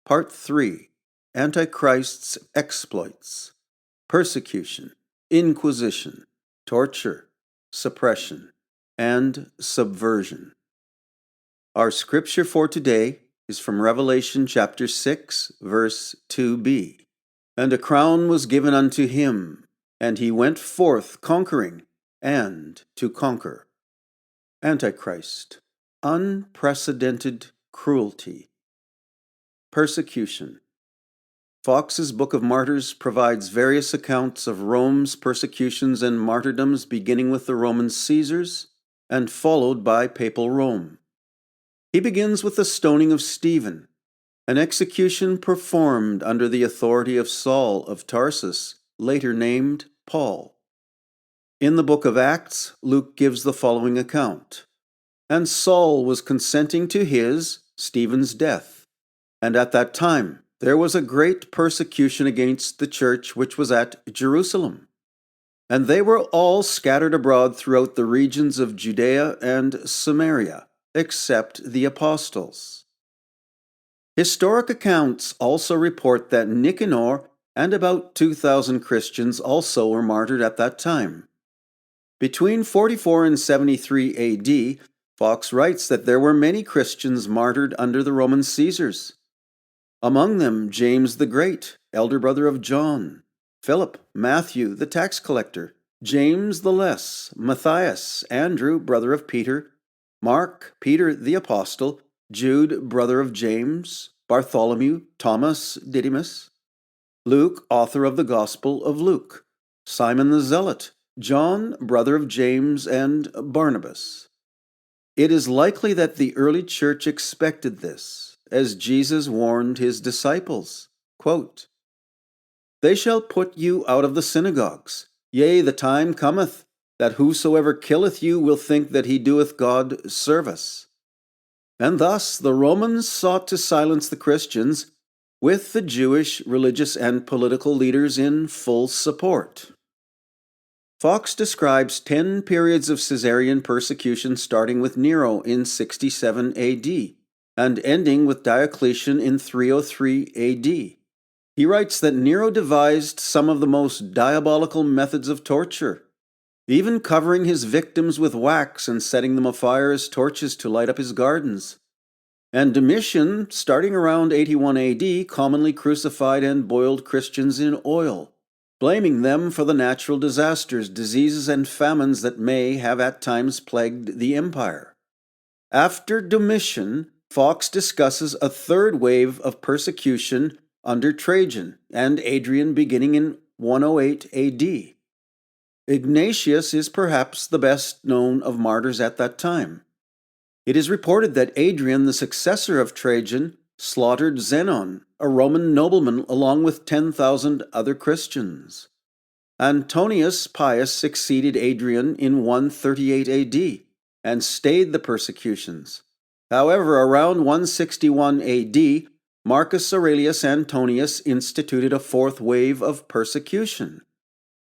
Part 3. Antichrist's Exploits. Persecution, Inquisition, Torture, Suppression, and Subversion. Our scripture for today is from Revelation chapter 6, verse 2b. And a crown was given unto him, and he went forth conquering, and to conquer. Antichrist, unprecedented cruelty. Persecution. Fox's Book of Martyrs provides various accounts of Rome's persecutions and martyrdoms, beginning with the Roman Caesars and followed by papal Rome. He begins with the stoning of Stephen, an execution performed under the authority of Saul of Tarsus, later named Paul. In the book of Acts, Luke gives the following account. And Saul was consenting to his, Stephen's, death. And at that time there was a great persecution against the church which was at Jerusalem. And they were all scattered abroad throughout the regions of Judea and Samaria, except the apostles. Historic accounts also report that Nicanor and about 2,000 Christians also were martyred at that time. Between 44 and 73 AD, Fox writes that there were many Christians martyred under the Roman Caesars. Among them, James the Great, elder brother of John, Philip, Matthew, the tax collector, James the Less, Matthias, Andrew, brother of Peter, Mark, Peter the apostle, Jude, brother of James, Bartholomew, Thomas, Didymus, Luke, author of the Gospel of Luke, Simon the Zealot, John, brother of James, and Barnabas. It is likely that the early church expected this, as Jesus warned his disciples, quote, They shall put you out of the synagogues. Yea, the time cometh, that whosoever killeth you will think that he doeth God service. And thus the Romans sought to silence the Christians, with the Jewish religious and political leaders in full support. Fox describes 10 periods of Caesarian persecution starting with Nero in 67 AD and ending with Diocletian in 303 AD. He writes that Nero devised some of the most diabolical methods of torture, even covering his victims with wax and setting them afire as torches to light up his gardens. And Domitian, starting around 81 AD, commonly crucified and boiled Christians in oil, blaming them for the natural disasters, diseases, and famines that may have at times plagued the empire. After Domitian, Fox discusses a third wave of persecution under Trajan and Adrian beginning in 108 AD. Ignatius is perhaps the best known of martyrs at that time. It is reported that Adrian, the successor of Trajan, slaughtered Zenon, a Roman nobleman, along with 10,000 other Christians. Antonius Pius succeeded Adrian in 138 AD and stayed the persecutions. However, around 161 AD, Marcus Aurelius Antonius instituted a fourth wave of persecution.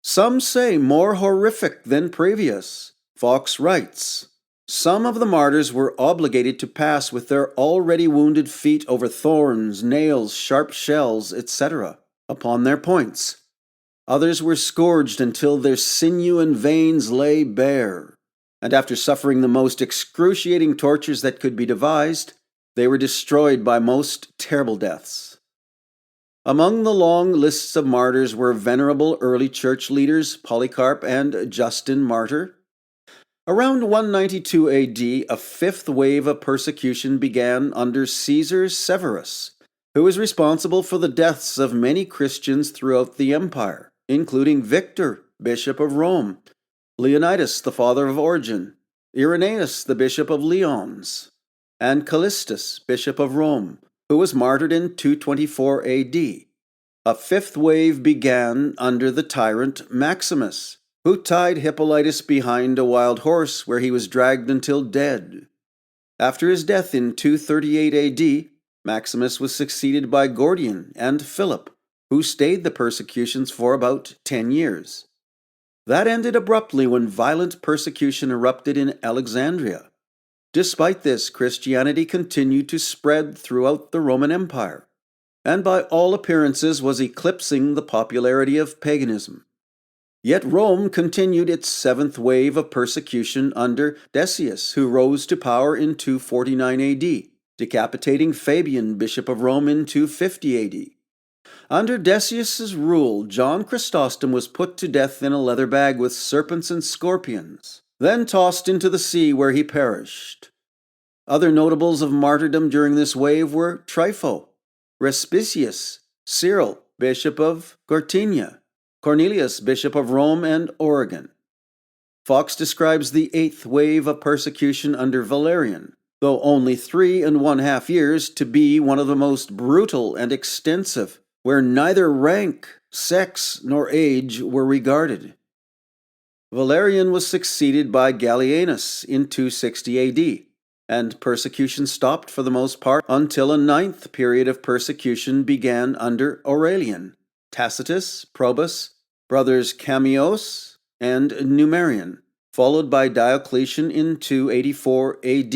Some say more horrific than previous. Fox writes, Some of the martyrs were obligated to pass with their already wounded feet over thorns, nails, sharp shells, etc., upon their points. Others were scourged until their sinew and veins lay bare, and after suffering the most excruciating tortures that could be devised, they were destroyed by most terrible deaths. Among the long lists of martyrs were venerable early church leaders Polycarp and Justin Martyr. Around 192 AD, a fifth wave of persecution began under Caesar Severus, who was responsible for the deaths of many Christians throughout the empire, including Victor, Bishop of Rome, Leonidas, the father of Origen, Irenaeus, the Bishop of Lyons, and Callistus, Bishop of Rome, who was martyred in 224 AD. A fifth wave began under the tyrant Maximus, who tied Hippolytus behind a wild horse where he was dragged until dead. After his death in 238 AD, Maximus was succeeded by Gordian and Philip, who stayed the persecutions for about 10 years. That ended abruptly when violent persecution erupted in Alexandria. Despite this, Christianity continued to spread throughout the Roman Empire, and by all appearances was eclipsing the popularity of paganism. Yet Rome continued its seventh wave of persecution under Decius, who rose to power in 249 AD, decapitating Fabian, Bishop of Rome, in 250 AD. Under Decius's rule, John Chrysostom was put to death in a leather bag with serpents and scorpions, then tossed into the sea where he perished. Other notables of martyrdom during this wave were Trypho, Respicius, Cyril, Bishop of Gortynia, Cornelius, Bishop of Rome and Oregon. Fox describes the eighth wave of persecution under Valerian, though only 3.5 years, to be one of the most brutal and extensive, where neither rank, sex, nor age were regarded. Valerian was succeeded by Gallienus in 260 AD, and persecution stopped for the most part until a ninth period of persecution began under Aurelian, Tacitus, Probus, brothers Chamios, and Numerian, followed by Diocletian in 284 AD.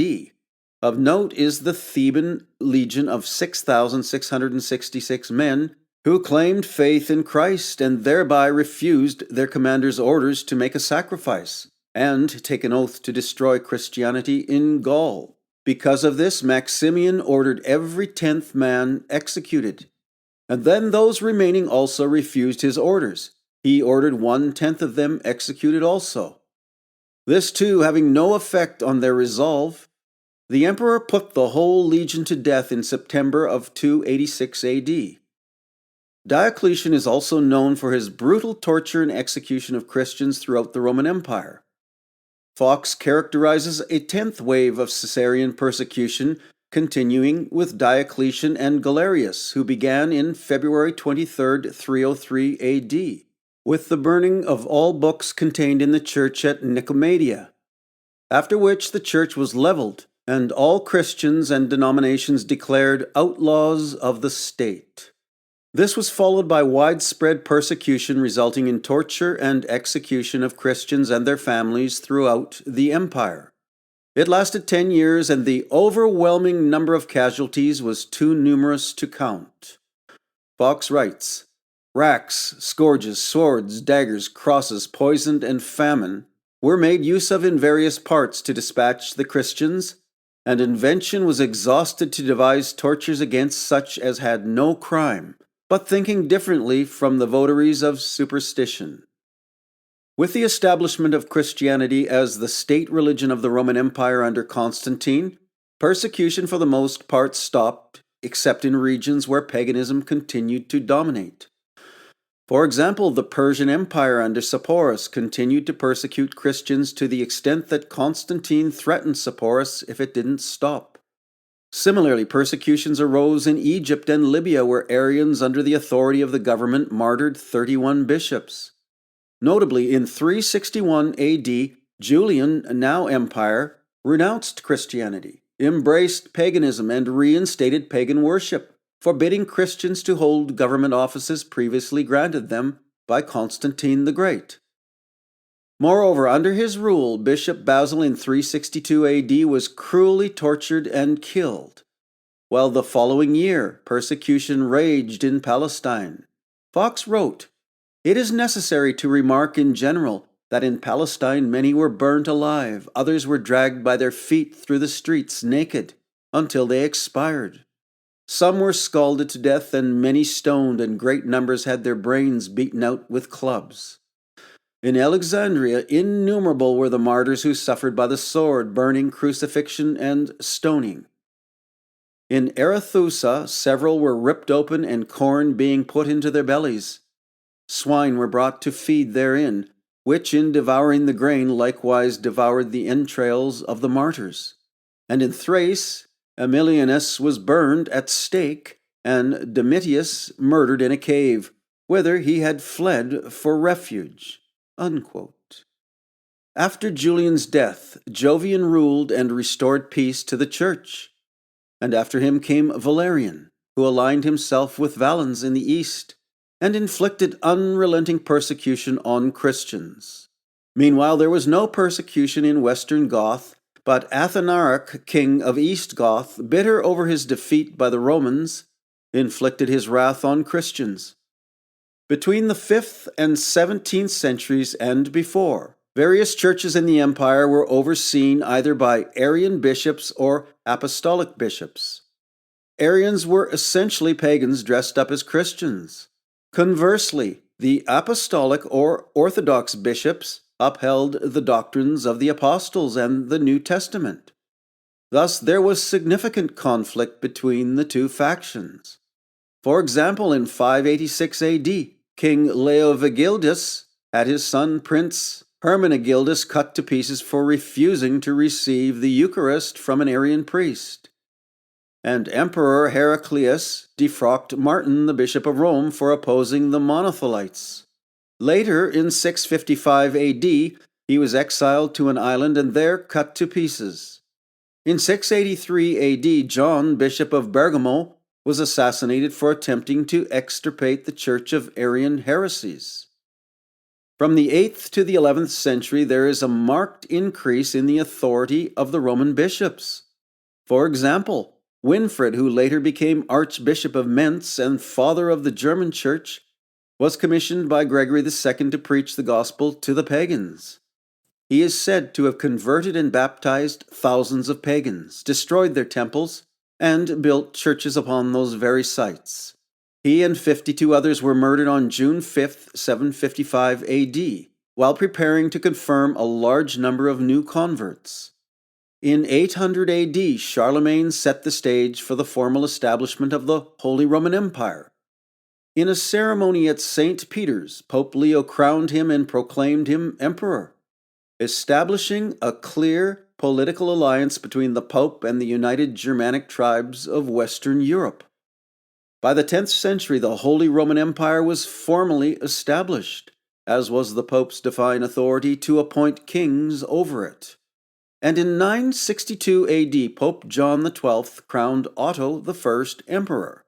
Of note is the Theban legion of 6,666 men who claimed faith in Christ and thereby refused their commander's orders to make a sacrifice and take an oath to destroy Christianity in Gaul. Because of this, Maximian ordered every 10th man executed. And then those remaining also refused his orders. He ordered 1/10 of them executed also. This too having no effect on their resolve, the emperor put the whole legion to death in September of 286 AD. Diocletian is also known for his brutal torture and execution of Christians throughout the Roman Empire. Fox characterizes a 10th wave of Caesarean persecution continuing with Diocletian and Galerius, who began in February 23, 303 AD, with the burning of all books contained in the church at Nicomedia, after which the church was leveled and all Christians and denominations declared outlaws of the state. This was followed by widespread persecution resulting in torture and execution of Christians and their families throughout the empire. It lasted 10 years, and the overwhelming number of casualties was too numerous to count. Fox writes, "Racks, scourges, swords, daggers, crosses, poison, and famine were made use of in various parts to dispatch the Christians, and invention was exhausted to devise tortures against such as had no crime, but thinking differently from the votaries of superstition." With the establishment of Christianity as the state religion of the Roman Empire under Constantine, persecution for the most part stopped, except in regions where paganism continued to dominate. For example, the Persian Empire under Sepphoris continued to persecute Christians to the extent that Constantine threatened Sepphoris if it didn't stop. Similarly, persecutions arose in Egypt and Libya, where Arians under the authority of the government martyred 31 bishops. Notably, in 361 AD, Julian, now empire, renounced Christianity, embraced paganism, and reinstated pagan worship, forbidding Christians to hold government offices previously granted them by Constantine the Great. Moreover, under his rule, Bishop Basil in 362 AD was cruelly tortured and killed, while the following year persecution raged in Palestine. Fox wrote, "It is necessary to remark in general that in Palestine many were burnt alive, others were dragged by their feet through the streets naked until they expired. Some were scalded to death and many stoned, and great numbers had their brains beaten out with clubs. In Alexandria, innumerable were the martyrs who suffered by the sword, burning, crucifixion, and stoning. In Arethusa, several were ripped open and corn being put into their bellies. Swine were brought to feed therein, which in devouring the grain likewise devoured the entrails of the martyrs. And in Thrace, Aemilianus was burned at stake, and Domitius murdered in a cave, whither he had fled for refuge." Unquote. After Julian's death, Jovian ruled and restored peace to the church. And after him came Valerian, who aligned himself with Valens in the east, and inflicted unrelenting persecution on Christians. Meanwhile, there was no persecution in Western Goth, but Athanaric, king of East Goth, bitter over his defeat by the Romans, inflicted his wrath on Christians. Between the 5th and 17th centuries and before, various churches in the empire were overseen either by Arian bishops or apostolic bishops. Arians were essentially pagans dressed up as Christians. Conversely, the apostolic or orthodox bishops upheld the doctrines of the apostles and the New Testament. Thus, there was significant conflict between the two factions. For example, in 586 AD, King Leovigildus had his son Prince Hermenegildus cut to pieces for refusing to receive the Eucharist from an Arian priest. And Emperor Heraclius defrocked Martin, the Bishop of Rome, for opposing the Monothelites. Later, in 655 AD, he was exiled to an island and there cut to pieces. In 683 AD, John, Bishop of Bergamo, was assassinated for attempting to extirpate the Church of Arian heresies. From the 8th to the 11th century, there is a marked increase in the authority of the Roman bishops. For example, Winfrid, who later became Archbishop of Mentz and father of the German Church, was commissioned by Gregory II to preach the gospel to the pagans. He is said to have converted and baptized thousands of pagans, destroyed their temples, and built churches upon those very sites. He and 52 others were murdered on June 5, 755 AD, while preparing to confirm a large number of new converts. In 800 AD, Charlemagne set the stage for the formal establishment of the Holy Roman Empire. In a ceremony at St. Peter's, Pope Leo crowned him and proclaimed him emperor, establishing a clear political alliance between the Pope and the united Germanic tribes of Western Europe. By the 10th century, the Holy Roman Empire was formally established, as was the Pope's divine authority to appoint kings over it. And in 962 AD, Pope John XII crowned Otto I emperor.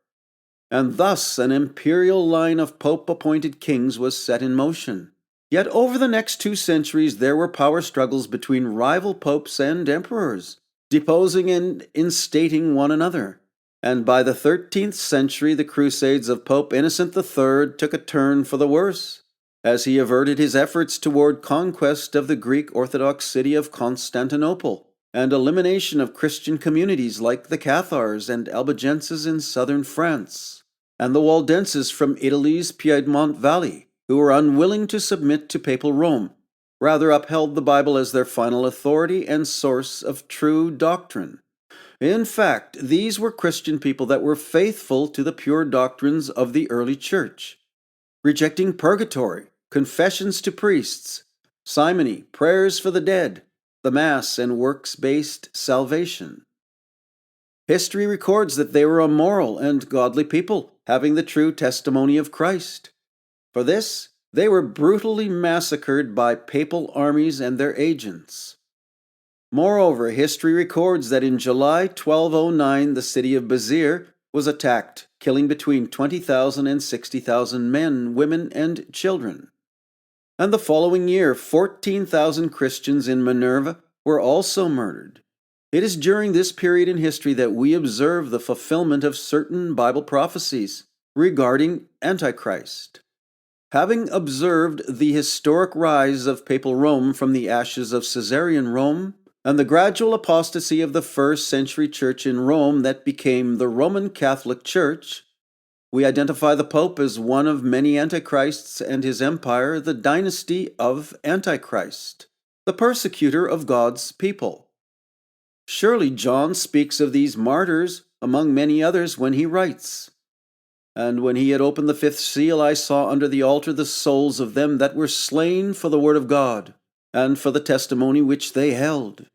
And thus an imperial line of Pope-appointed kings was set in motion. Yet over the next 2 centuries there were power struggles between rival popes and emperors, deposing and instating one another. And by the 13th century the crusades of Pope Innocent III took a turn for the worse, as he averted his efforts toward conquest of the Greek Orthodox city of Constantinople, and elimination of Christian communities like the Cathars and Albigenses in southern France, and the Waldenses from Italy's Piedmont Valley, who were unwilling to submit to papal Rome, rather upheld the Bible as their final authority and source of true doctrine. In fact, these were Christian people that were faithful to the pure doctrines of the early church, rejecting purgatory, confessions to priests, simony, prayers for the dead, the Mass, and works-based salvation. History records that they were a moral and godly people, having the true testimony of Christ. For this, they were brutally massacred by papal armies and their agents. Moreover, history records that in July 1209 the city of Bazir was attacked, killing between 20,000 and 60,000 men, women, and children. And the following year, 14,000 Christians in Minerva were also murdered. It is during this period in history that we observe the fulfillment of certain Bible prophecies regarding Antichrist. Having observed the historic rise of papal Rome from the ashes of Caesarean Rome, and the gradual apostasy of the first century church in Rome that became the Roman Catholic Church, we identify the Pope as one of many Antichrists and his empire, the dynasty of Antichrist, the persecutor of God's people. Surely John speaks of these martyrs among many others when he writes, "And when he had opened the 5th seal, I saw under the altar the souls of them that were slain for the word of God, and for the testimony which they held.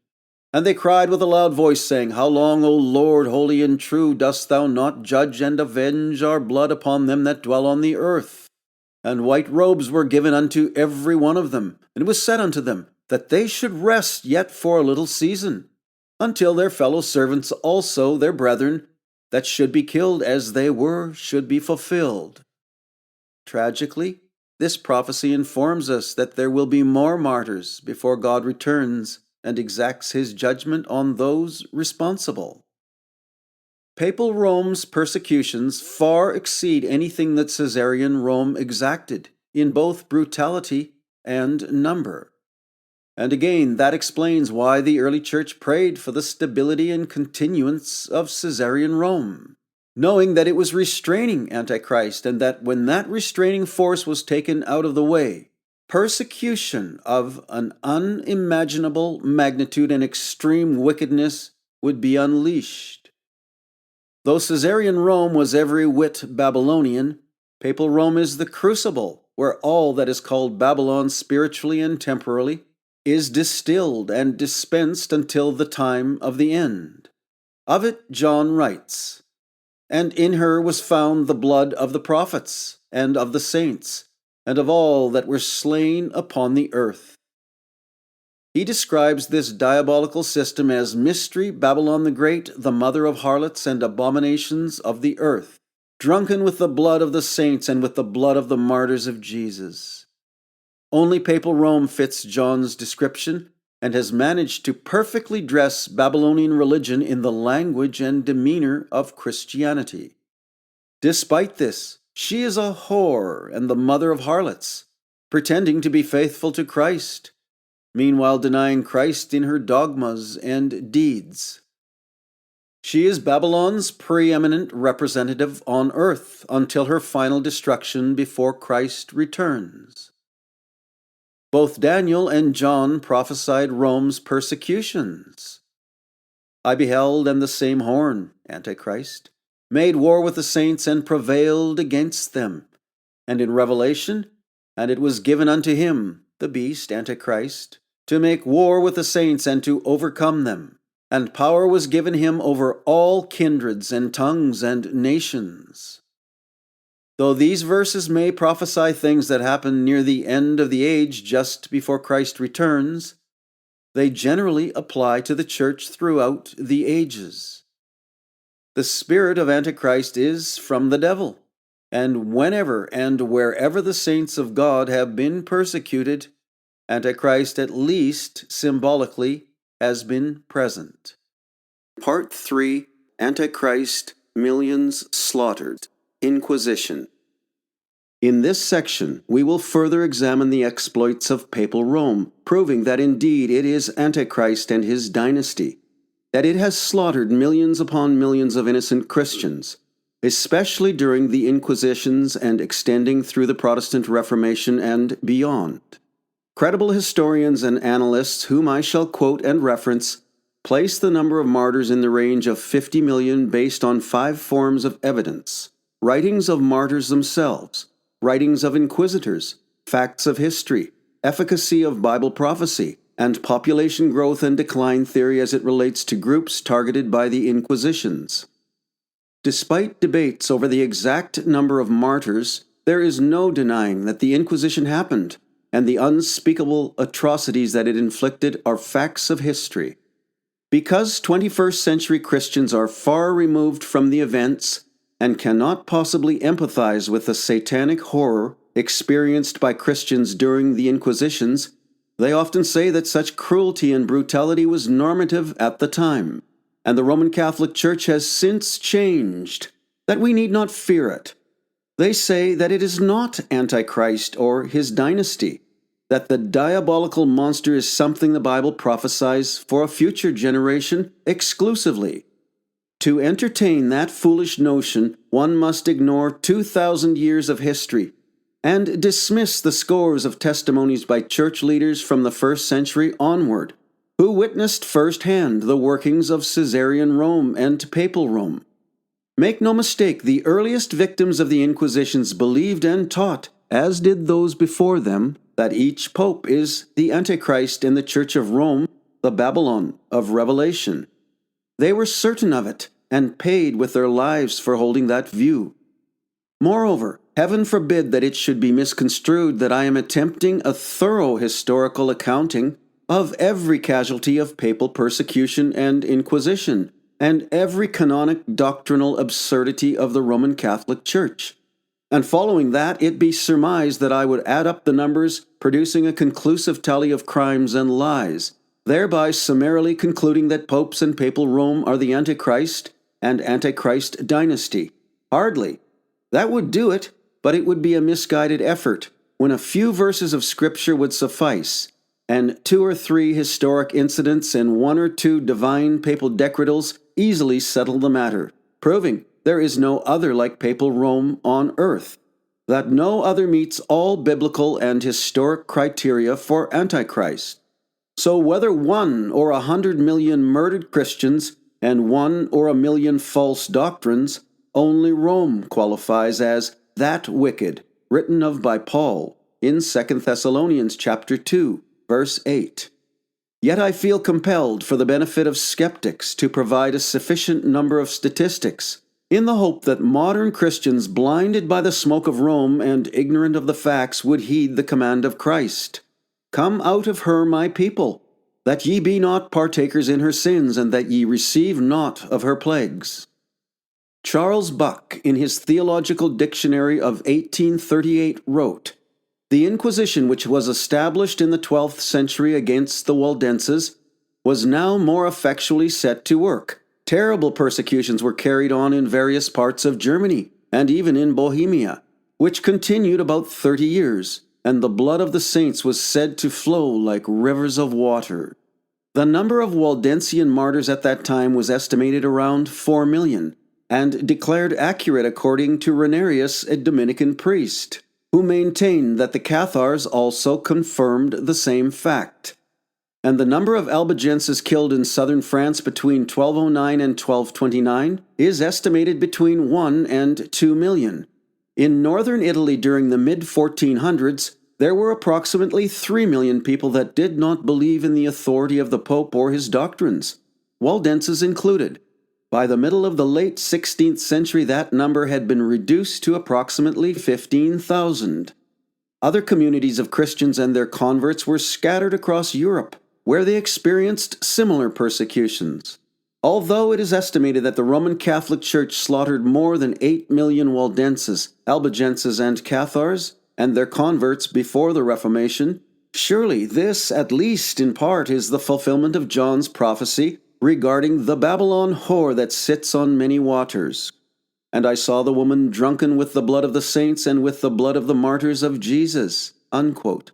And they cried with a loud voice, saying, How long, O Lord, holy and true, dost thou not judge and avenge our blood upon them that dwell on the earth? And white robes were given unto every one of them, and it was said unto them, that they should rest yet for a little season, until their fellow servants also, their brethren, that should be killed as they were, should be fulfilled." Tragically, this prophecy informs us that there will be more martyrs before God returns and exacts his judgment on those responsible. Papal Rome's persecutions far exceed anything that Caesarian Rome exacted, in both brutality and number. And again, that explains why the early church prayed for the stability and continuance of Caesarian Rome, knowing that it was restraining Antichrist, and that when that restraining force was taken out of the way, persecution of an unimaginable magnitude and extreme wickedness would be unleashed. Though Caesarian Rome was every whit Babylonian, Papal Rome is the crucible where all that is called Babylon spiritually and temporally is distilled and dispensed until the time of the end. Of it John writes, "And in her was found the blood of the prophets, and of the saints, and of all that were slain upon the earth." He describes this diabolical system as Mystery Babylon the Great, the mother of harlots and abominations of the earth, drunken with the blood of the saints and with the blood of the martyrs of Jesus. Only Papal Rome fits John's description and has managed to perfectly dress Babylonian religion in the language and demeanor of Christianity. Despite this, she is a whore and the mother of harlots, pretending to be faithful to Christ, meanwhile denying Christ in her dogmas and deeds. She is Babylon's preeminent representative on earth until her final destruction before Christ returns. Both Daniel and John prophesied Rome's persecutions. "I beheld, and the same horn," Antichrist, "made war with the saints and prevailed against them." And in Revelation, "And it was given unto him," the beast, Antichrist, "to make war with the saints and to overcome them. And power was given him over all kindreds and tongues and nations." Though these verses may prophesy things that happen near the end of the age just before Christ returns, they generally apply to the church throughout the ages. The spirit of Antichrist is from the devil, and whenever and wherever the saints of God have been persecuted, Antichrist, at least symbolically, has been present. Part 3, Antichrist, Millions Slaughtered. Inquisition. In this section, we will further examine the exploits of Papal Rome, proving that indeed it is Antichrist and his dynasty, that it has slaughtered millions upon millions of innocent Christians, especially during the Inquisitions and extending through the Protestant Reformation and beyond. Credible historians and analysts, whom I shall quote and reference, place the number of martyrs in the range of 50 million based on 5 forms of evidence: writings of martyrs themselves, writings of inquisitors, facts of history, efficacy of Bible prophecy, and population growth and decline theory as it relates to groups targeted by the Inquisitions. Despite debates over the exact number of martyrs, there is no denying that the Inquisition happened, and the unspeakable atrocities that it inflicted are facts of history. Because 21st century Christians are far removed from the events and cannot possibly empathize with the satanic horror experienced by Christians during the Inquisitions, they often say that such cruelty and brutality was normative at the time, and the Roman Catholic Church has since changed, that we need not fear it. They say that it is not Antichrist or his dynasty, that the diabolical monster is something the Bible prophesies for a future generation exclusively. To entertain that foolish notion, one must ignore 2,000 years of history and dismiss the scores of testimonies by church leaders from the 1st century onward, who witnessed firsthand the workings of Caesarian Rome and Papal Rome. Make no mistake, the earliest victims of the Inquisitions believed and taught, as did those before them, that each pope is the Antichrist in the Church of Rome, the Babylon of Revelation. They were certain of it, and paid with their lives for holding that view. Moreover, heaven forbid that it should be misconstrued that I am attempting a thorough historical accounting of every casualty of papal persecution and inquisition, and every canonic doctrinal absurdity of the Roman Catholic Church. And following that, it be surmised that I would add up the numbers, producing a conclusive tally of crimes and lies, thereby summarily concluding that popes and papal Rome are the Antichrist, and Antichrist dynasty. Hardly. That would do it, but it would be a misguided effort, when a few verses of Scripture would suffice, and 2 or 3 historic incidents and 1 or 2 divine papal decretals easily settle the matter, proving there is no other like papal Rome on earth, that no other meets all biblical and historic criteria for Antichrist. So whether 1 or 100 million murdered Christians and 1 or 1,000,000 false doctrines, only Rome qualifies as that wicked, written of by Paul in 2 Thessalonians chapter 2, verse 8. Yet I feel compelled, for the benefit of skeptics, to provide a sufficient number of statistics, in the hope that modern Christians blinded by the smoke of Rome and ignorant of the facts would heed the command of Christ. Come out of her, my people, that ye be not partakers in her sins, and that ye receive not of her plagues. Charles Buck, in his Theological Dictionary of 1838, wrote, "The Inquisition, which was established in the 12th century against the Waldenses, was now more effectually set to work. Terrible persecutions were carried on in various parts of Germany, and even in Bohemia, which continued about 30 years, and the blood of the saints was said to flow like rivers of water." The number of Waldensian martyrs at that time was estimated around 4 million, and declared accurate according to Renarius, a Dominican priest, who maintained that the Cathars also confirmed the same fact. And the number of Albigenses killed in southern France between 1209 and 1229 is estimated between 1 and 2 million. In northern Italy during the mid-1400s, there were approximately 3 million people that did not believe in the authority of the Pope or his doctrines, Waldenses included. By the middle of the late 16th century, that number had been reduced to approximately 15,000. Other communities of Christians and their converts were scattered across Europe, where they experienced similar persecutions. Although it is estimated that the Roman Catholic Church slaughtered more than 8 million Waldenses, Albigenses, and Cathars, and their converts before the Reformation, surely this, at least in part, is the fulfillment of John's prophecy regarding the Babylon whore that sits on many waters. "And I saw the woman drunken with the blood of the saints and with the blood of the martyrs of Jesus." Unquote.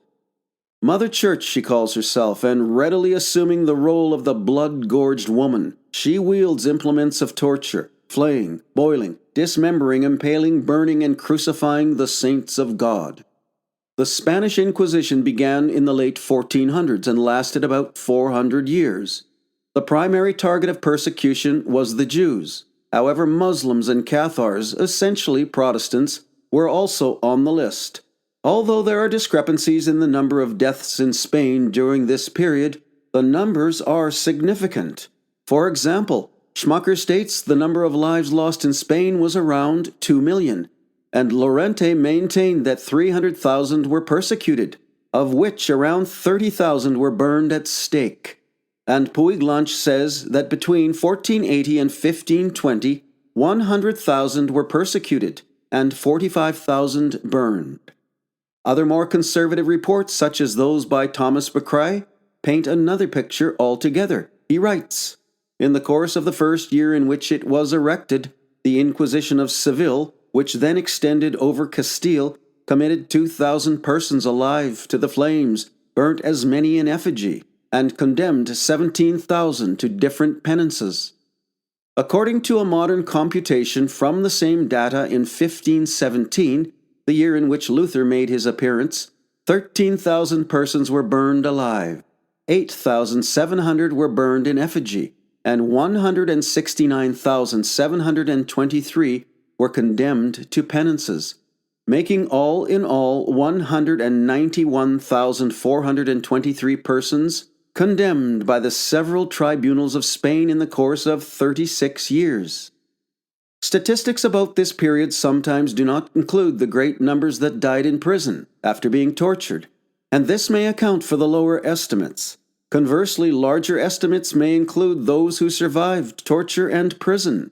Mother Church, she calls herself, and readily assuming the role of the blood-gorged woman, she wields implements of torture, flaying, boiling, dismembering, impaling, burning, and crucifying the saints of God. The Spanish Inquisition began in the late 1400s and lasted about 400 years. The primary target of persecution was the Jews. However, Muslims and Cathars, essentially Protestants, were also on the list. Although there are discrepancies in the number of deaths in Spain during this period, the numbers are significant. For example, Schmucker states the number of lives lost in Spain was around 2 million, and Lorente maintained that 300,000 were persecuted, of which around 30,000 were burned at stake. And Puiglanch says that between 1480 and 1520, 100,000 were persecuted and 45,000 burned. Other more conservative reports, such as those by Thomas Becray, paint another picture altogether. He writes, "In the course of the first year in which it was erected, the Inquisition of Seville, which then extended over Castile, committed 2,000 persons alive to the flames, burnt as many in effigy, and condemned 17,000 to different penances." According to a modern computation from the same data in 1517, the year in which Luther made his appearance, 13,000 persons were burned alive, 8,700 were burned in effigy, and 169,723 were condemned to penances, making all in all 191,423 persons condemned by the several tribunals of Spain in the course of 36 years. Statistics about this period sometimes do not include the great numbers that died in prison after being tortured, and this may account for the lower estimates. Conversely, larger estimates may include those who survived torture and prison.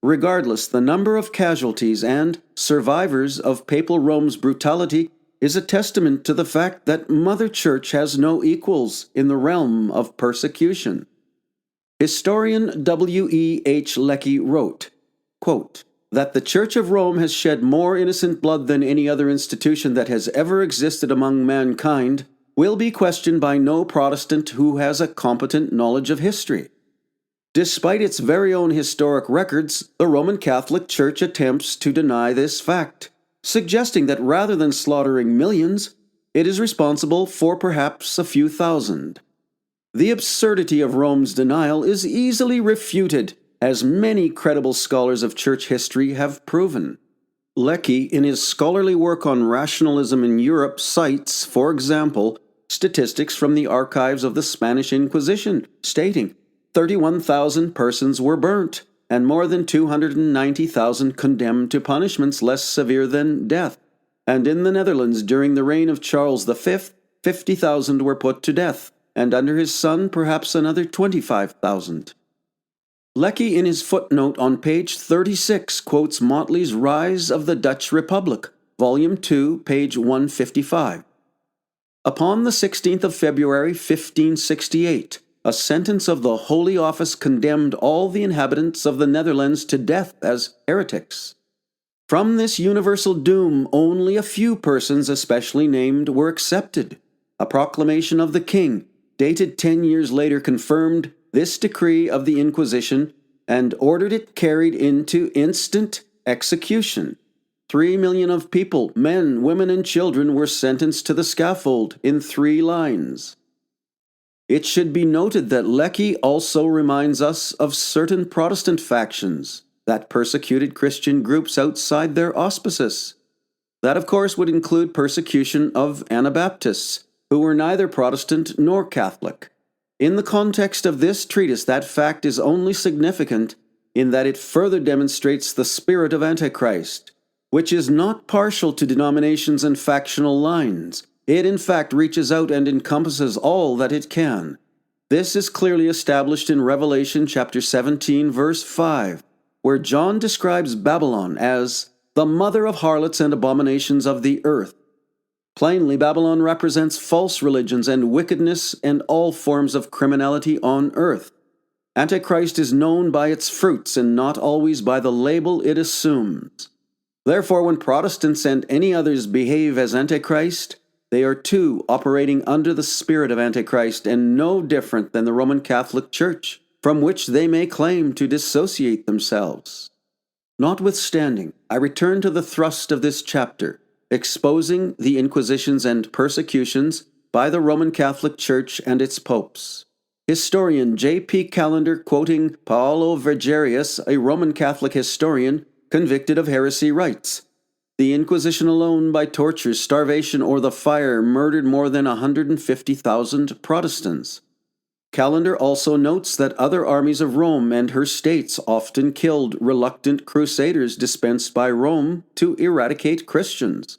Regardless, the number of casualties and survivors of Papal Rome's brutality is a testament to the fact that Mother Church has no equals in the realm of persecution. Historian W. E. H. Lecky wrote, quote, that the Church of Rome has shed more innocent blood than any other institution that has ever existed among mankind will be questioned by no Protestant who has a competent knowledge of history. Despite its very own historic records, the Roman Catholic Church attempts to deny this fact, suggesting that rather than slaughtering millions, it is responsible for perhaps a few thousand. The absurdity of Rome's denial is easily refuted, as many credible scholars of church history have proven. Lecky, in his scholarly work on rationalism in Europe, cites, for example, statistics from the archives of the Spanish Inquisition, stating 31,000 persons were burnt, and more than 290,000 condemned to punishments less severe than death. And in the Netherlands, during the reign of Charles V, 50,000 were put to death, and under his son perhaps another 25,000. Lecky, in his footnote on page 36, quotes Motley's Rise of the Dutch Republic, Volume 2, page 155. Upon the 16th of February, 1568, a sentence of the Holy Office condemned all the inhabitants of the Netherlands to death as heretics. From this universal doom, only a few persons especially named were accepted. A proclamation of the king, dated 10 years later, confirmed this decree of the Inquisition and ordered it carried into instant execution. 3 million of people, men, women, and children, were sentenced to the scaffold in 3 lines. It should be noted that Lecky also reminds us of certain Protestant factions that persecuted Christian groups outside their auspices. That, of course, would include persecution of Anabaptists, who were neither Protestant nor Catholic. In the context of this treatise, that fact is only significant in that it further demonstrates the spirit of Antichrist, which is not partial to denominations and factional lines. It in fact reaches out and encompasses all that it can. This is clearly established in Revelation chapter 17, verse 5, where John describes Babylon as the mother of harlots and abominations of the earth. Plainly, Babylon represents false religions and wickedness and all forms of criminality on earth. Antichrist is known by its fruits and not always by the label it assumes. Therefore, when Protestants and any others behave as Antichrist, they are too operating under the spirit of Antichrist and no different than the Roman Catholic Church, from which they may claim to dissociate themselves. Notwithstanding, I return to the thrust of this chapter, exposing the inquisitions and persecutions by the Roman Catholic Church and its popes. Historian J.P. Callender, quoting Paolo Vergerius, a Roman Catholic historian convicted of heresy, writes, "The Inquisition alone, by torture, starvation, or the fire, murdered more than 150,000 Protestants." Callender also notes that other armies of Rome and her states often killed reluctant crusaders dispensed by Rome to eradicate Christians.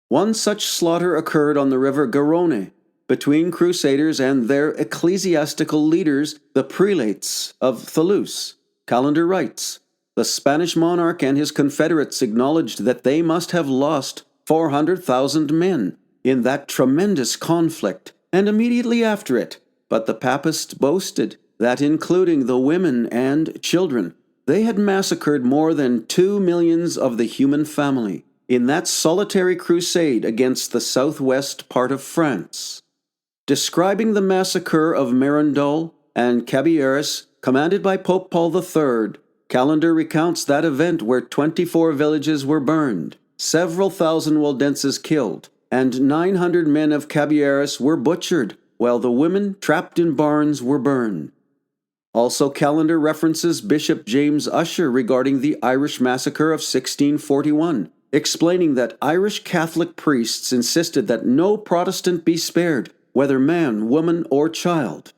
One such slaughter occurred on the river Garonne, between crusaders and their ecclesiastical leaders, the prelates of Toulouse. Callender writes, "The Spanish monarch and his confederates acknowledged that they must have lost 400,000 men in that tremendous conflict, and immediately after it, but the Papists boasted that, including the women and children, they had massacred more than 2 millions of the human family in that solitary crusade against the southwest part of France." Describing the massacre of Merindol and Cabieres, commanded by Pope Paul III, Callender recounts that event where 24 villages were burned, several thousand Waldenses killed, and 900 men of Cabieres were butchered, while the women trapped in barns were burned. Also, Callender references Bishop James Usher regarding the Irish massacre of 1641, explaining that Irish Catholic priests insisted that no Protestant be spared, whether man, woman, or child.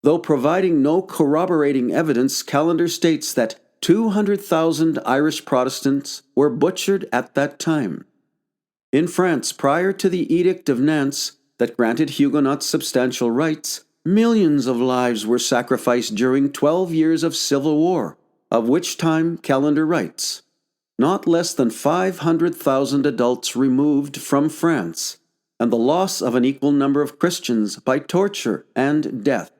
Though providing no corroborating evidence, Callender states that 200,000 Irish Protestants were butchered at that time. In France, prior to the Edict of Nantes that granted Huguenots substantial rights, millions of lives were sacrificed during 12 years of civil war, of which time, Callender writes, not less than 500,000 adults removed from France, and the loss of an equal number of Christians by torture and death.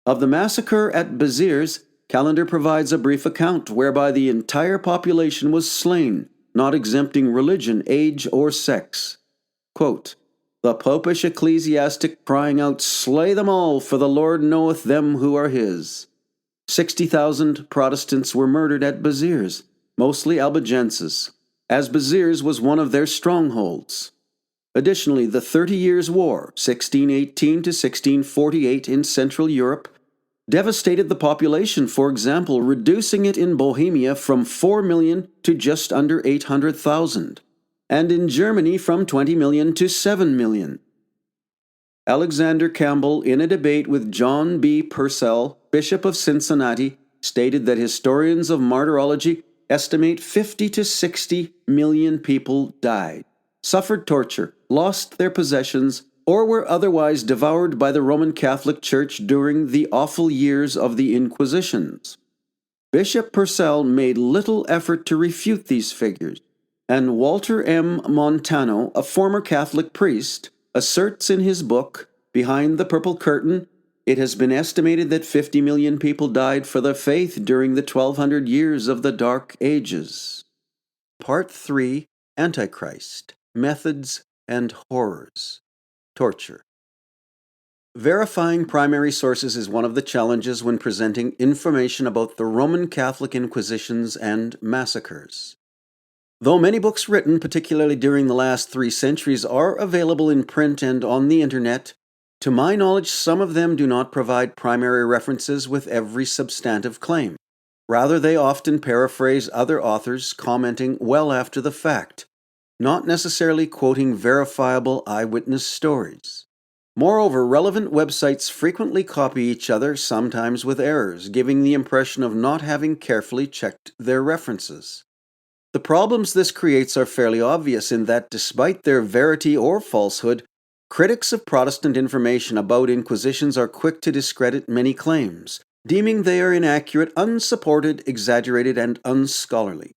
Of the massacre at Béziers, Calendar provides a brief account whereby the entire population was slain, not exempting religion, age, or sex. Quote, "The popish ecclesiastic crying out, 'Slay them all, for the Lord knoweth them who are his.' 60,000 Protestants were murdered at Béziers, mostly Albigenses, as Béziers was one of their strongholds. Additionally, the 30 Years' War, 1618 to 1648 in Central Europe, devastated the population, for example, reducing it in Bohemia from 4 million to just under 800,000, and in Germany from 20 million to 7 million. Alexander Campbell, in a debate with John B. Purcell, Bishop of Cincinnati, stated that historians of martyrology estimate 50 to 60 million people died, suffered torture, lost their possessions, or were otherwise devoured by the Roman Catholic Church during the awful years of the Inquisitions. Bishop Purcell made little effort to refute these figures, and Walter M. Montano, a former Catholic priest, asserts in his book, Behind the Purple Curtain, it has been estimated that 50 million people died for their faith during the 1200 years of the Dark Ages. Part 3, Antichrist, Methods and Horrors. Torture. Verifying primary sources is one of the challenges when presenting information about the Roman Catholic Inquisitions and massacres. Though many books written, particularly during the last 3 centuries, are available in print and on the internet, to my knowledge, some of them do not provide primary references with every substantive claim. Rather, they often paraphrase other authors, commenting well after the fact, not necessarily quoting verifiable eyewitness stories. Moreover, relevant websites frequently copy each other, sometimes with errors, giving the impression of not having carefully checked their references. The problems this creates are fairly obvious in that, despite their verity or falsehood, critics of Protestant information about inquisitions are quick to discredit many claims, deeming they are inaccurate, unsupported, exaggerated, and unscholarly.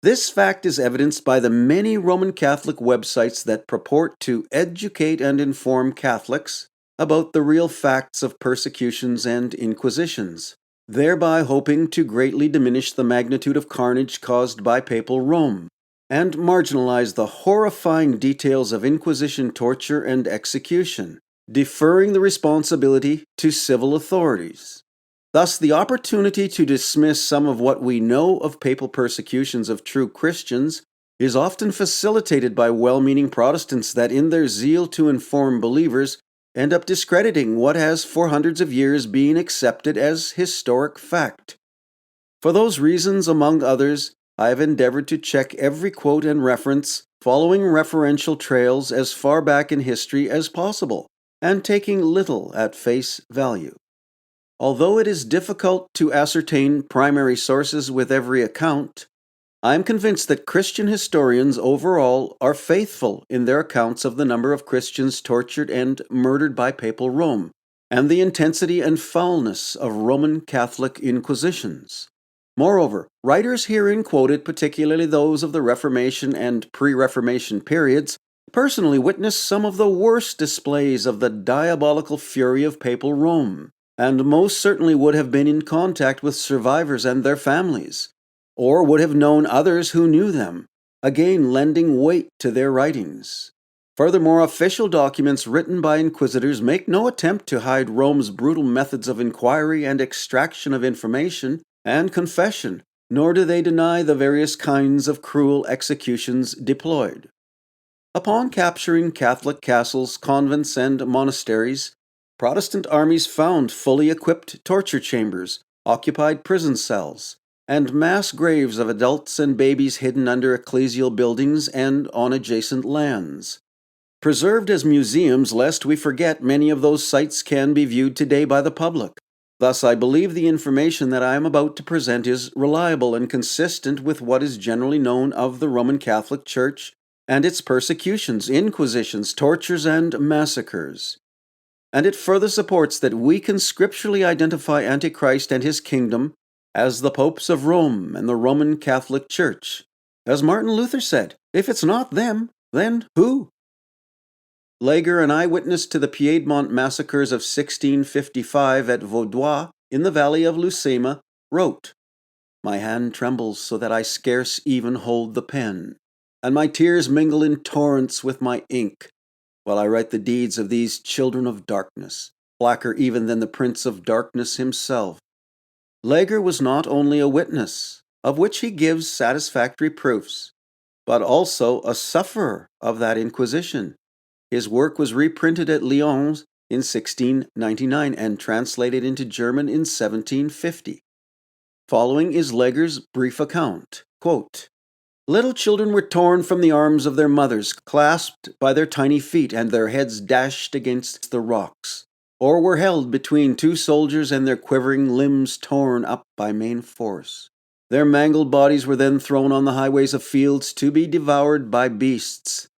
This fact is evidenced by the many Roman Catholic websites that purport to educate and inform Catholics about the real facts of persecutions and inquisitions, thereby hoping to greatly diminish the magnitude of carnage caused by papal Rome, and marginalize the horrifying details of Inquisition torture and execution, deferring the responsibility to civil authorities. Thus, the opportunity to dismiss some of what we know of papal persecutions of true Christians is often facilitated by well-meaning Protestants that, in their zeal to inform believers, end up discrediting what has for hundreds of years been accepted as historic fact. For those reasons, among others, I have endeavored to check every quote and reference, following referential trails as far back in history as possible, and taking little at face value. Although it is difficult to ascertain primary sources with every account, I am convinced that Christian historians overall are faithful in their accounts of the number of Christians tortured and murdered by papal Rome, and the intensity and foulness of Roman Catholic inquisitions. Moreover, writers herein quoted, particularly those of the Reformation and pre-Reformation periods, personally witnessed some of the worst displays of the diabolical fury of papal Rome, and most certainly would have been in contact with survivors and their families, or would have known others who knew them, again lending weight to their writings. Furthermore, official documents written by inquisitors make no attempt to hide Rome's brutal methods of inquiry and extraction of information and confession, nor do they deny the various kinds of cruel executions deployed. Upon capturing Catholic castles, convents, and monasteries, Protestant armies found fully equipped torture chambers, occupied prison cells, and mass graves of adults and babies hidden under ecclesial buildings and on adjacent lands. Preserved as museums, lest we forget, many of those sites can be viewed today by the public. Thus, I believe the information that I am about to present is reliable and consistent with what is generally known of the Roman Catholic Church and its persecutions, inquisitions, tortures, and massacres. And it further supports that we can scripturally identify Antichrist and his kingdom as the popes of Rome and the Roman Catholic Church. As Martin Luther said, if it's not them, then who? Lager, an eyewitness to the Piedmont massacres of 1655 at Vaudois in the valley of Lucema, wrote, "My hand trembles so that I scarce even hold the pen, and my tears mingle in torrents with my ink, while I write the deeds of these children of darkness, blacker even than the Prince of Darkness himself." Lager was not only a witness, of which he gives satisfactory proofs, but also a sufferer of that inquisition. His work was reprinted at Lyons in 1699 and translated into German in 1750. Following is Lager's brief account. Quote, "Little children were torn from the arms of their mothers, clasped by their tiny feet, and their heads dashed against the rocks, or were held between two soldiers and their quivering limbs torn up by main force. Their mangled bodies were then thrown on the highways of fields to be devoured by beasts.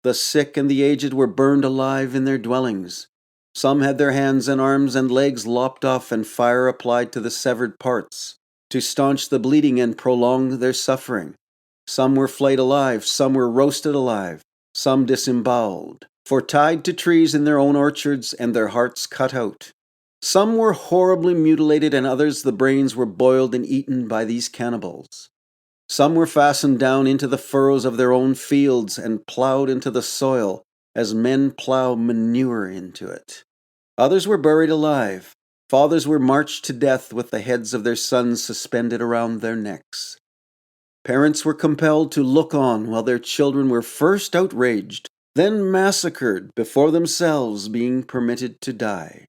The sick and the aged were burned alive in their dwellings. Some had their hands and arms and legs lopped off and fire applied to the severed parts, to staunch the bleeding and prolong their suffering. Some were flayed alive, some were roasted alive, some disemboweled, for tied to trees in their own orchards and their hearts cut out. Some were horribly mutilated, and others the brains were boiled and eaten by these cannibals. Some were fastened down into the furrows of their own fields and plowed into the soil as men plow manure into it. Others were buried alive. Fathers were marched to death with the heads of their sons suspended around their necks. Parents were compelled to look on while their children were first outraged, then massacred before themselves being permitted to die."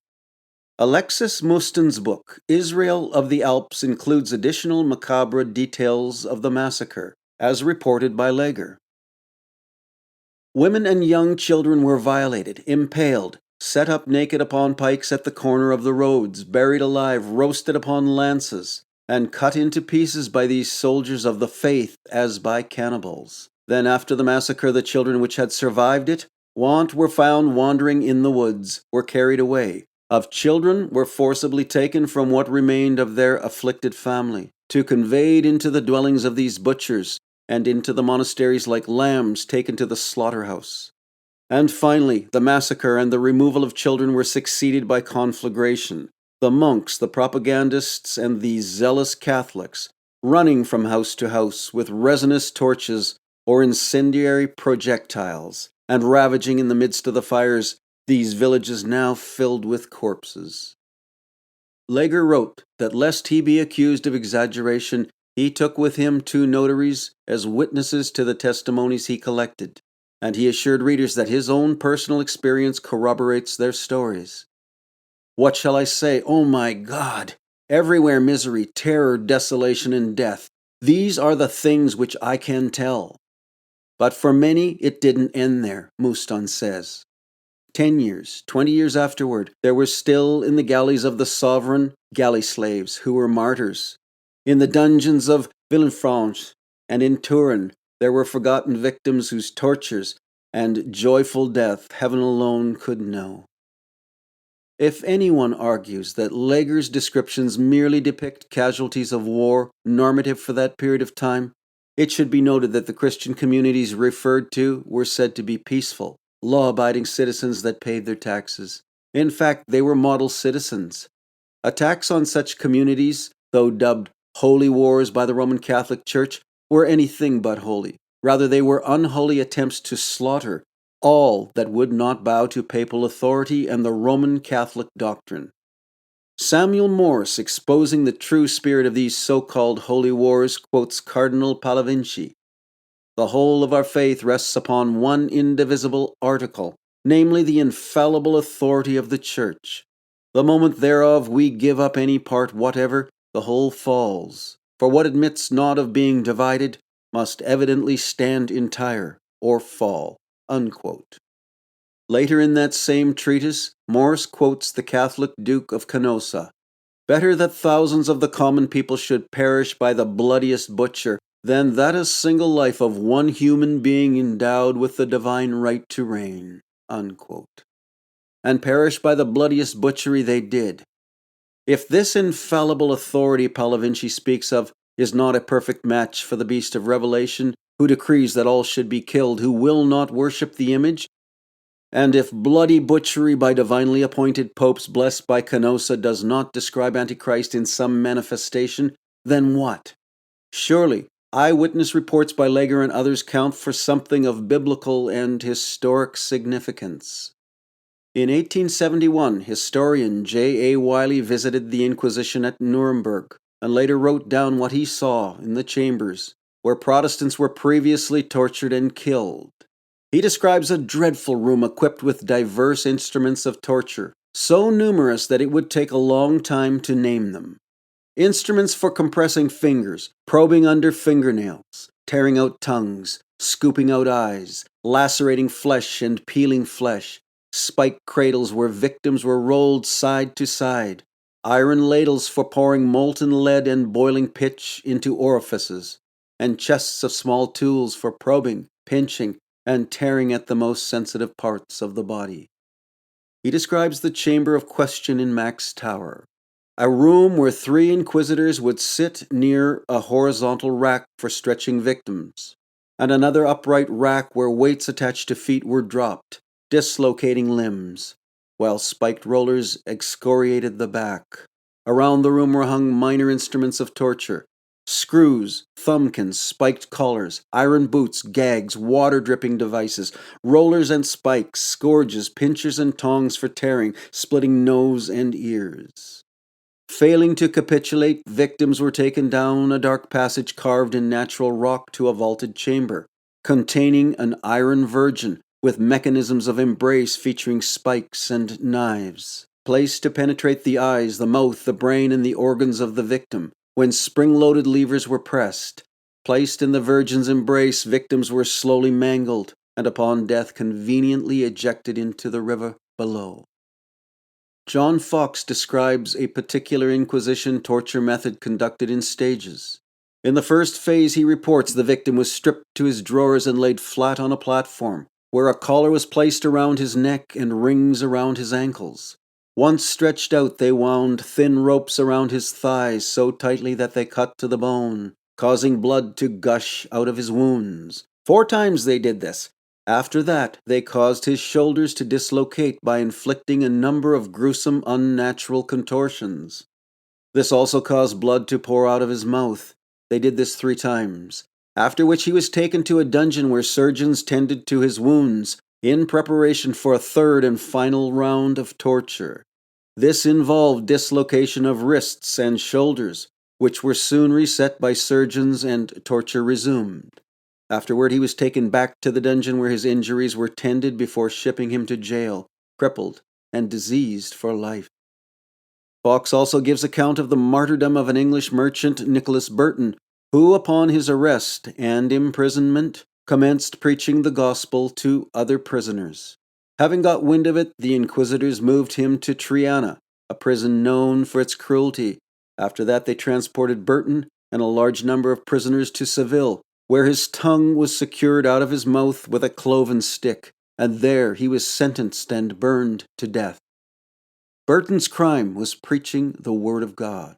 Alexis Mustin's book, Israel of the Alps, includes additional macabre details of the massacre, as reported by Lager. Women and young children were violated, impaled, set up naked upon pikes at the corner of the roads, buried alive, roasted upon lances, and cut into pieces by these soldiers of the faith as by cannibals. Then after the massacre, the children which had survived it, were found wandering in the woods, were carried away. Of children were forcibly taken from what remained of their afflicted family, to conveyed into the dwellings of these butchers, and into the monasteries like lambs taken to the slaughterhouse. And finally, the massacre and the removal of children were succeeded by conflagration. The monks, the propagandists, and the zealous Catholics, running from house to house with resinous torches or incendiary projectiles, and ravaging in the midst of the fires these villages now filled with corpses. Lager wrote that lest he be accused of exaggeration, he took with him 2 notaries as witnesses to the testimonies he collected, and he assured readers that his own personal experience corroborates their stories. "What shall I say? Oh my God! Everywhere misery, terror, desolation, and death. These are the things which I can tell. But for many it didn't end there," Mustin says. 10 years, 20 years afterward, there were still in the galleys of the sovereign galley slaves who were martyrs. In the dungeons of Villefranche and in Turin, there were forgotten victims whose tortures and joyful death heaven alone could know. If anyone argues that Lager's descriptions merely depict casualties of war normative for that period of time, it should be noted that the Christian communities referred to were said to be peaceful, law-abiding citizens that paid their taxes. In fact, they were model citizens. Attacks on such communities, though dubbed holy wars by the Roman Catholic Church, were anything but holy. Rather, they were unholy attempts to slaughter all that would not bow to papal authority and the Roman Catholic doctrine. Samuel Morse, exposing the true spirit of these so-called holy wars, quotes Cardinal Pallavicini. "The whole of our faith rests upon one indivisible article, namely the infallible authority of the Church. The moment thereof we give up any part whatever, the whole falls. For what admits not of being divided must evidently stand entire or fall." Unquote. Later in that same treatise, Morse quotes the Catholic Duke of Canossa. "Better that thousands of the common people should perish by the bloodiest butcher than that a single life of one human being endowed with the divine right to reign." Unquote. And perish by the bloodiest butchery they did. If this infallible authority Pallavicini speaks of is not a perfect match for the beast of Revelation, who decrees that all should be killed who will not worship the image, And if bloody butchery by divinely appointed popes blessed by Canossa does not describe Antichrist in some manifestation, then what? Surely, eyewitness reports by Leger and others count for something of biblical and historic significance. In 1871, historian J. A. Wiley visited the Inquisition at Nuremberg and later wrote down what he saw in the chambers where Protestants were previously tortured and killed. He describes a dreadful room equipped with diverse instruments of torture, so numerous that it would take a long time to name them. Instruments for compressing fingers, probing under fingernails, tearing out tongues, scooping out eyes, lacerating flesh and peeling flesh, spiked cradles where victims were rolled side to side, iron ladles for pouring molten lead and boiling pitch into orifices, and chests of small tools for probing, pinching, and tearing at the most sensitive parts of the body. He describes the chamber of question in Max Tower, a room where 3 inquisitors would sit near a horizontal rack for stretching victims, and another upright rack where weights attached to feet were dropped, dislocating limbs, while spiked rollers excoriated the back. Around the room were hung minor instruments of torture: screws, thumbkins, spiked collars, iron boots, gags, water-dripping devices, rollers and spikes, scourges, pinchers and tongs for tearing, splitting nose and ears. Failing to capitulate, victims were taken down a dark passage carved in natural rock to a vaulted chamber, containing an iron virgin with mechanisms of embrace featuring spikes and knives, placed to penetrate the eyes, the mouth, the brain, and the organs of the victim. When spring-loaded levers were pressed, placed in the virgin's embrace, victims were slowly mangled, and upon death conveniently ejected into the river below. John Fox describes a particular Inquisition torture method conducted in stages. In the first phase, he reports the victim was stripped to his drawers and laid flat on a platform, where a collar was placed around his neck and rings around his ankles. Once stretched out, they wound thin ropes around his thighs so tightly that they cut to the bone, causing blood to gush out of his wounds. 4 times they did this. After that, they caused his shoulders to dislocate by inflicting a number of gruesome, unnatural contortions. This also caused blood to pour out of his mouth. They did this 3 times, after which he was taken to a dungeon where surgeons tended to his wounds in preparation for a 3rd and final round of torture. This involved dislocation of wrists and shoulders, which were soon reset by surgeons and torture resumed. Afterward, he was taken back to the dungeon where his injuries were tended before shipping him to jail, crippled and diseased for life. Fox also gives account of the martyrdom of an English merchant, Nicholas Burton, who, upon his arrest and imprisonment, commenced preaching the gospel to other prisoners. Having got wind of it, the inquisitors moved him to Triana, a prison known for its cruelty. After that, they transported Burton and a large number of prisoners to Seville, where his tongue was secured out of his mouth with a cloven stick, and there he was sentenced and burned to death. Burton's crime was preaching the word of God.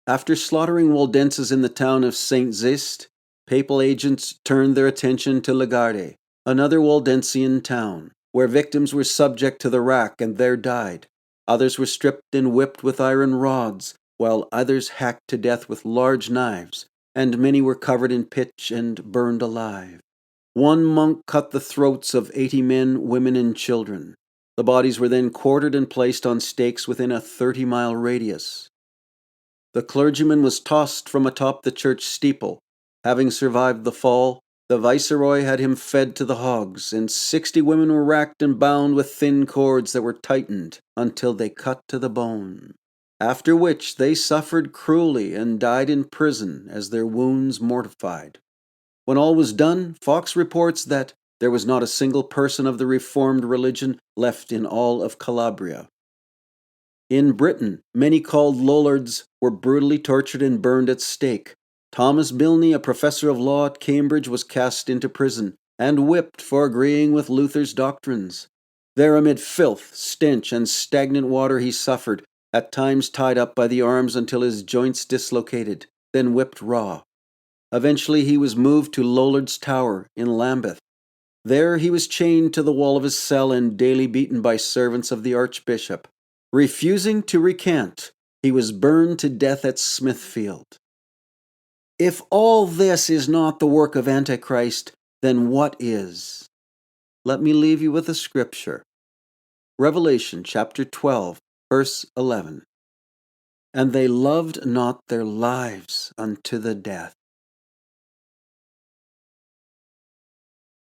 After slaughtering Waldenses in the town of St. Zist, papal agents turned their attention to Lagarde, another Waldensian town, where victims were subject to the rack and there died. Others were stripped and whipped with iron rods, while others hacked to death with large knives, and many were covered in pitch and burned alive. One monk cut the throats of 80 men, women, and children. The bodies were then quartered and placed on stakes within a 30-mile radius. The clergyman was tossed from atop the church steeple. Having survived the fall, the viceroy had him fed to the hogs, and 60 women were racked and bound with thin cords that were tightened until they cut to the bone, after which they suffered cruelly and died in prison as their wounds mortified. When all was done, Fox reports that there was not a single person of the Reformed religion left in all of Calabria. In Britain, many called Lollards were brutally tortured and burned at stake. Thomas Bilney, a professor of law at Cambridge, was cast into prison and whipped for agreeing with Luther's doctrines. There, amid filth, stench, and stagnant water, he suffered, at times tied up by the arms until his joints dislocated, then whipped raw. Eventually, he was moved to Lollard's Tower in Lambeth. There he was chained to the wall of his cell and daily beaten by servants of the archbishop. Refusing to recant, he was burned to death at Smithfield. If all this is not the work of Antichrist, then what is? Let me leave you with a scripture. Revelation chapter 12, verse 11. And they loved not their lives unto the death.